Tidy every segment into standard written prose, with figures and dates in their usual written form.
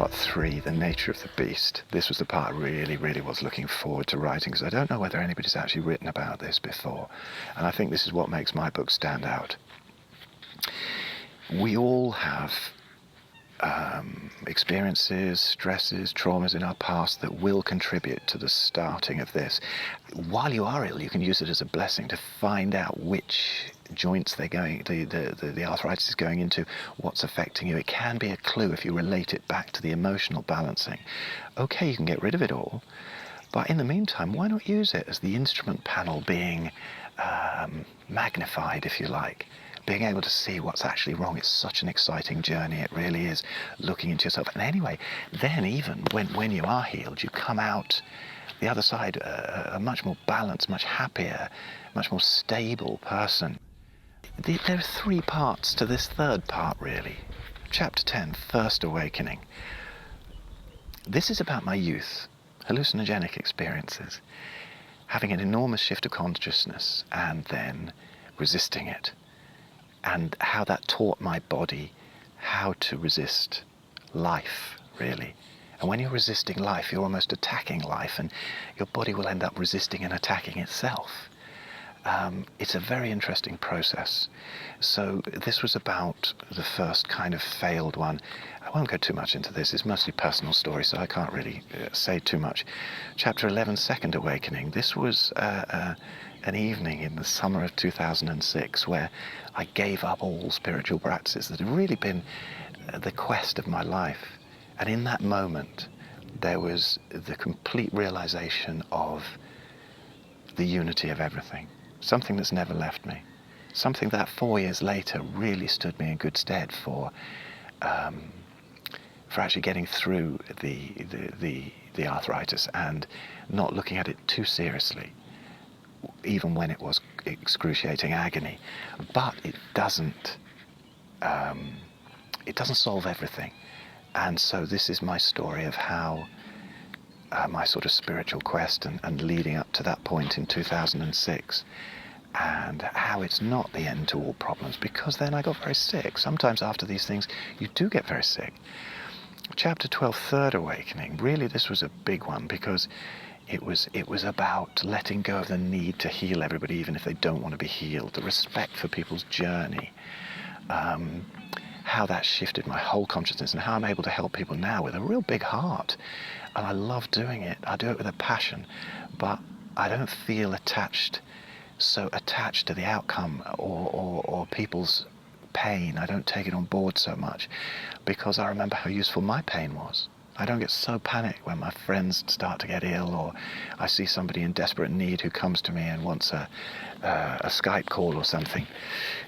part 3, The Nature of the Beast. This was the part I really was looking forward to writing, because I don't know whether anybody's actually written about this before. And I think this is what makes my book stand out. We all have experiences, stresses, traumas in our past that will contribute to the starting of this. While you are ill, you can use it as a blessing to find out which joints the arthritis is going into, what's affecting you. It can be a clue if you relate it back to the emotional balancing. Okay, you can get rid of it all, but in the meantime, why not use it as the instrument panel being magnified, if you like? Being able to see what's actually wrong. It's such an exciting journey, it really is, looking into yourself. And anyway, then even when you are healed, you come out the other side a much more balanced, much happier, much more stable person. There are 3 parts to this third part, really. Chapter 10, First Awakening. This is about my youth, hallucinogenic experiences, having an enormous shift of consciousness and then resisting it, and how that taught my body how to resist life, really. And when you're resisting life, you're almost attacking life, and your body will end up resisting and attacking itself. It's a very interesting process. So this was about the first kind of failed one. I won't go too much into this. It's mostly personal story, so I can't really say too much. Chapter 11, Second Awakening. This was an evening in the summer of 2006 where I gave up all spiritual practices that had really been the quest of my life. And in that moment, there was the complete realization of the unity of everything. Something that's never left me. Something that 4 years later really stood me in good stead for actually getting through the arthritis and not looking at it too seriously, even when it was excruciating agony. But it doesn't solve everything. And so this is my story of how my sort of spiritual quest and leading up to that point in 2006, and how it's not the end to all problems, because then I got very sick. Sometimes after these things, you do get very sick. Chapter 12, Third Awakening. Really, this was a big one, because it was about letting go of the need to heal everybody, even if they don't want to be healed. The respect for people's journey. How that shifted my whole consciousness, and how I'm able to help people now with a real big heart. And I love doing it. I do it with a passion, but I don't feel so attached to the outcome or people's pain. I don't take it on board so much, because I remember how useful my pain was. I don't get so panicked when my friends start to get ill, or I see somebody in desperate need who comes to me and wants a Skype call or something.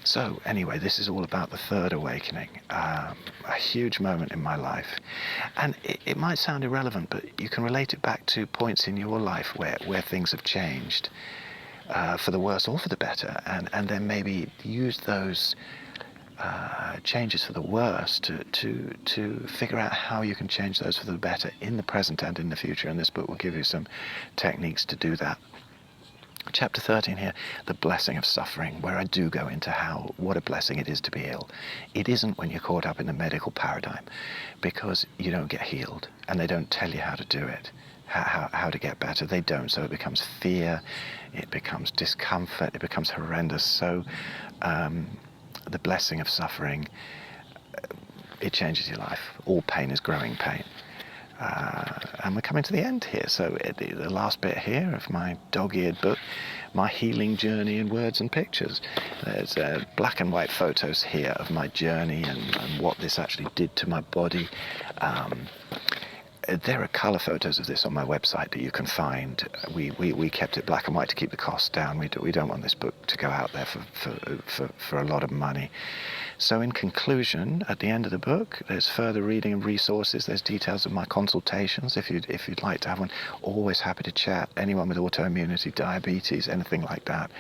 So anyway, this is all about the Third Awakening, a huge moment in my life. And it might sound irrelevant, but you can relate it back to points in your life where things have changed for the worse or for the better, and then maybe use those changes for the worse to figure out how you can change those for the better in the present and in the future. And this book will give you some techniques to do that. Chapter 13 here, The Blessing of Suffering, where I do go into what a blessing it is to be ill. It isn't when you're caught up in the medical paradigm, because you don't get healed and they don't tell you how to do it, how to get better. They don't. So it becomes fear, it becomes discomfort, it becomes horrendous. So the blessing of suffering, it changes your life. All pain is growing pain. And we're coming to the end here. So the last bit here of my dog-eared book, My Healing Journey in Words and Pictures. There's black and white photos here of my journey and what this actually did to my body. There are colour photos of this on my website that you can find. We kept it black and white to keep the costs down. We don't want this book to go out there for a lot of money. So in conclusion, at the end of the book, there's further reading and resources. There's details of my consultations if you'd like to have one. Always happy to chat. Anyone with autoimmunity, diabetes, anything like that.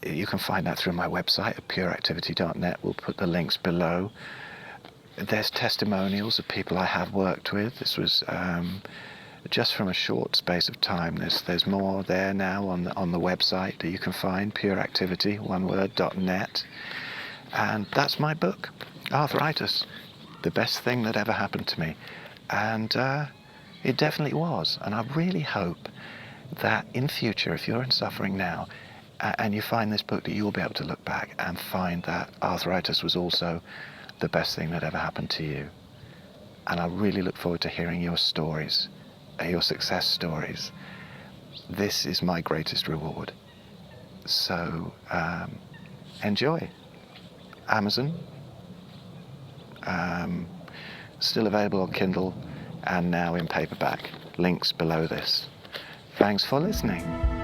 You can find that through my website at pureactivity.net. We'll put the links below. There's testimonials of people I have worked with. This was just from a short space of time. There's more there now on the website that you can find, pureactivity, one word, .net. And that's my book, Arthritis. the best thing that ever happened to me. And it definitely was. And I really hope that in future, if you're in suffering now, and you find this book, that you'll be able to look back and find that arthritis was also the best thing that ever happened to you. And I really look forward to hearing your stories, your success stories. This is my greatest reward. So enjoy. Amazon, still available on Kindle and now in paperback. Links below this. Thanks for listening.